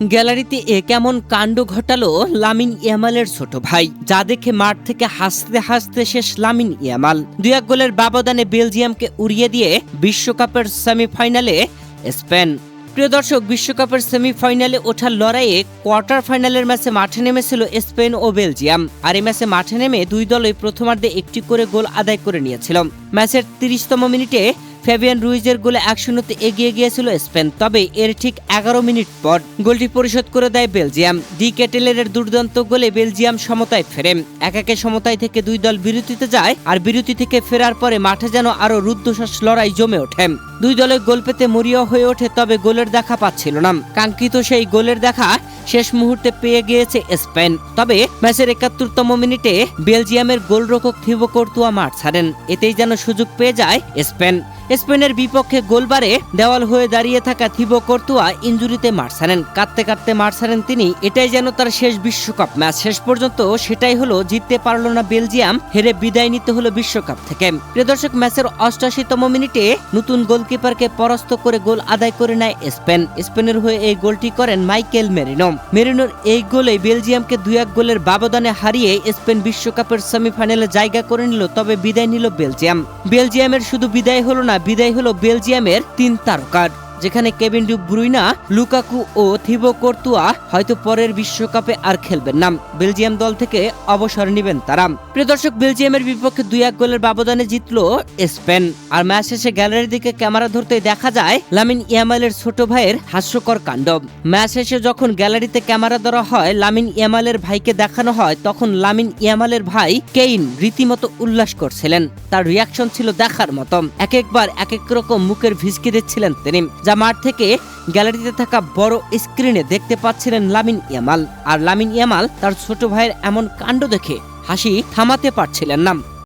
গ্যালারিতে কেমন কাণ্ড ঘটালো লামিন ইয়ামালের ছোট ভাই, যা দেখে মাঠ থেকে হাসতে হাসতে শেষ লামিন ইয়ামাল। 2-1 গোলের ব্যবধানে বেলজিয়ামকে উড়িয়ে দিয়ে বিশ্বকাপের সেমিফাইনালে স্পেন। প্রিয় দর্শক, বিশ্বকাপের সেমিফাইনালে ওঠার লড়াইয়ে কোয়ার্টার ফাইনালের ম্যাচে মাঠে নেমেছিল স্পেন ও বেলজিয়াম। আর এই ম্যাচে মাঠে নেমে দুই দলই প্রথমার্ধে একটি করে গোল আদায় করে নিয়েছিল। ম্যাচের 30তম মিনিটে ফ্যাবিয়ান রুইজের গোলে 1-0 এগিয়ে গিয়েছিল স্পেন। তবে এর ঠিক 11 মিনিট পর গোলটি পরিশোধ করে দেয় বেলজিয়াম। ডি কেটেলের দুর্দান্ত গোলে বেলজিয়াম সমতায় ফেরে। 1-1 সমতায় থেকে দুই দল বিরতিতে যায়। আর বিরতি থেকে ফেরার পরে মাঠে যেন আরো রুদ্ধশ্বাস লড়াই জমে ওঠে। দুই দলে গোল পেতে মরিয়া হয়ে ওঠে, তবে গোলের দেখা পাচ্ছিল না। কাঙ্ক্ষিত সেই গোলের দেখা শেষ মুহূর্তে পেয়ে গিয়েছে স্পেন। তবে ম্যাচের 71তম মিনিটে বেলজিয়ামের গোলরক্ষক থিবো কর্তুয়া মাঠ ছাড়েন। এতেই যেন সুযোগ পেয়ে যায় স্পেন। স্পেনের বিপক্ষে গোলবারে দেওয়াল হয়ে দাঁড়িয়ে থাকা থিবো কর্তুয়া ইনজুরিতে মাঠ ছাড়েন। কাঁদতে কাঁদতে মাঠ ছাড়েন তিনি। এটাই যেন তার শেষ বিশ্বকাপ ম্যাচ। শেষ পর্যন্ত সেটাই হলো, জিততে পারল না বেলজিয়াম, হেরে বিদায় নিতে হলো বিশ্বকাপ থেকে। প্রিয় দর্শক, ম্যাচের 88তম মিনিটে নতুন গোলকিপারকে পরাস্ত করে গোল আদায় করে নেয় স্পেন। স্পেনের হয়ে এই গোলটি করেন মাইকেল মেরিনো। মেরিনোর এই গোলে বেলজিয়ামকে 2-1 গোলের ব্যবধানে হারিয়ে স্পেন বিশ্বকাপের সেমিফাইনালে জায়গা করে নিল। তবে বিদায় নিল বেলজিয়াম। বেলজিয়ামের শুধু বিদায় হলো না, বিদায় হলো বেলজিয়ামের 3 তারকার, যেখানে কেভিন ডি ব্রুইনা, লুকাকু ও থিবো কর্তুয়া হয়তো পরের বিশ্বকাপে আর খেলবেন না। বেলজিয়াম দল থেকে অবসর নেবেন তারা। প্রিয় দর্শক, বেলজিয়ামের বিপক্ষে 2-1 গোলের ব্যবধানে জিতল স্পেন। আর ম্যাচ শেষে গ্যালারির দিকে ক্যামেরা ধরতেই দেখা যায় লামিন ইয়ামালের ছোট ভাইয়ের হাস্যকর কাণ্ড। ম্যাচ শেষে যখন গ্যালারিতে ক্যামেরা ধরা হয়, লামিন ইয়ামালের ভাইকে দেখানো হয়, তখন লামিন ইয়ামালের ভাই কেইন রীতিমতো উল্লাস করছিলেন। তার রিয়াকশন ছিল দেখার মতো। একবার এক রকম মুখের ভিজকি দিচ্ছিলেন তিনি, যা মাঠ থেকে গ্যালারিতে থাকা বড় স্ক্রিনে দেখতে পাচ্ছিলেন লামিন ইয়ামাল। আর লামিন ইয়ামাল তার ছোট ভাইয়ের এমন কাণ্ড দেখে হাসি থামাতে পারছিলেন না।